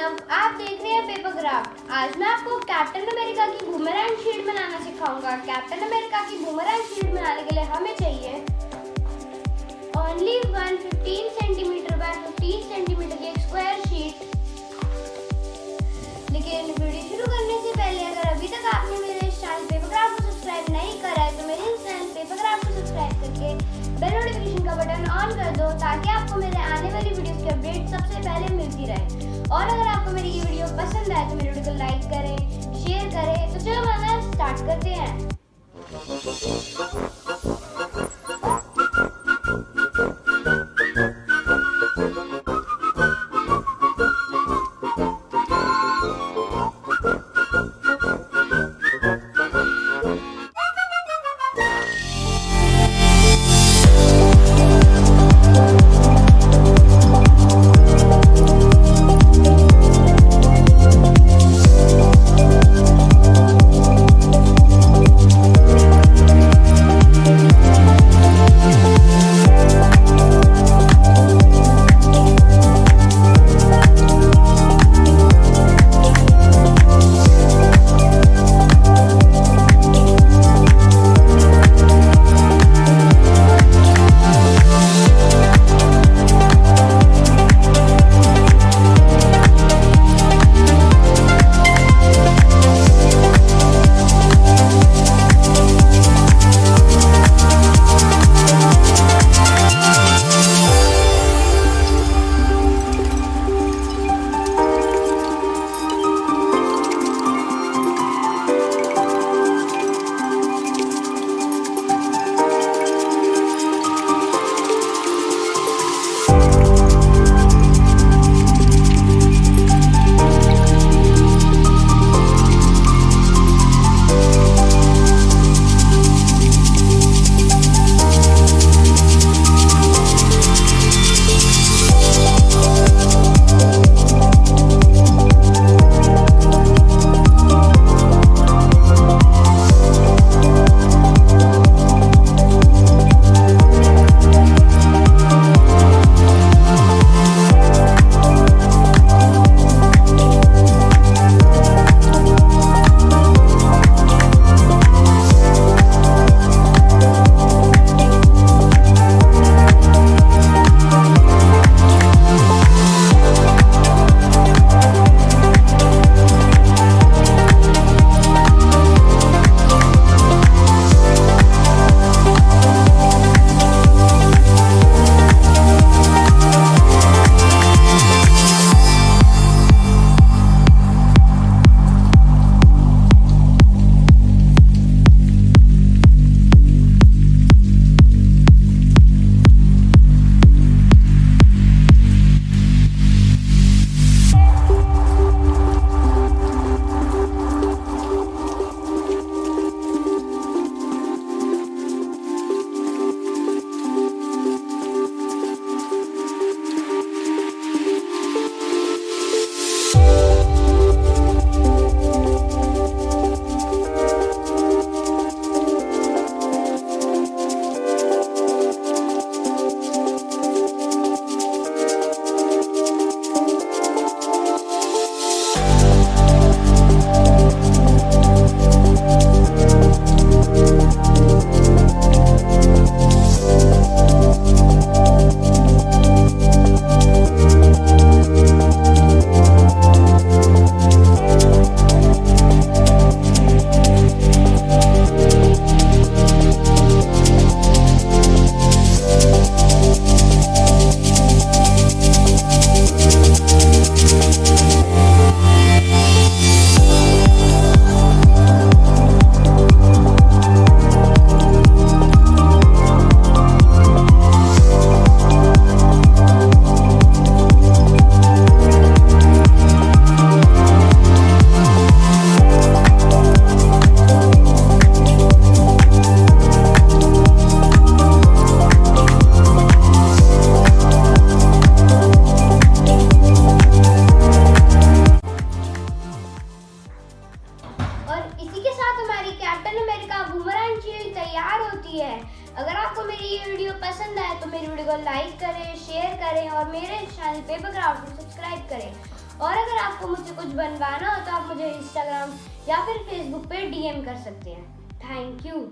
आप देख रहे हैं पेपर क्राफ्ट। आज मैं आपको कैप्टन अमेरिका की बूमरैंग शील्ड बनाना सिखाऊंगा। कैप्टन अमेरिका की बूमरैंग शील्ड बनाने के लिए हमें चाहिए ओनली 115 सेंटीमीटर बाय 15 सेंटीमीटर की एक स्क्वायर शीट। लेकिन वीडियो शुरू करने से पहले अगर अभी तक आपने मेरे इस चैनल पेपरक्राफ्ट को सब्सक्राइब नहीं करा है तो मेरे इस चैनल पेपरक्राफ्ट को सब्सक्राइब करके बेल नोटिफिकेशन का बटन ऑन कर दो ताकि आपको मेरे आने वाली वीडियोस की अपडेट सबसे पहले मिलती रहे। और अगर आपको मेरी ये वीडियो पसंद आए तो मेरे वीडियो को लाइक करें, शेयर करें। तो चलो बनाना स्टार्ट करते हैं। अगर आपको मेरी ये वीडियो पसंद आए तो मेरी वीडियो को लाइक करें, शेयर करें और मेरे चैनल पेपरक्राफ्ट को सब्सक्राइब करें। और अगर आपको मुझसे कुछ बनवाना हो तो आप मुझे इंस्टाग्राम या फिर फेसबुक पे DM कर सकते हैं। Thank you.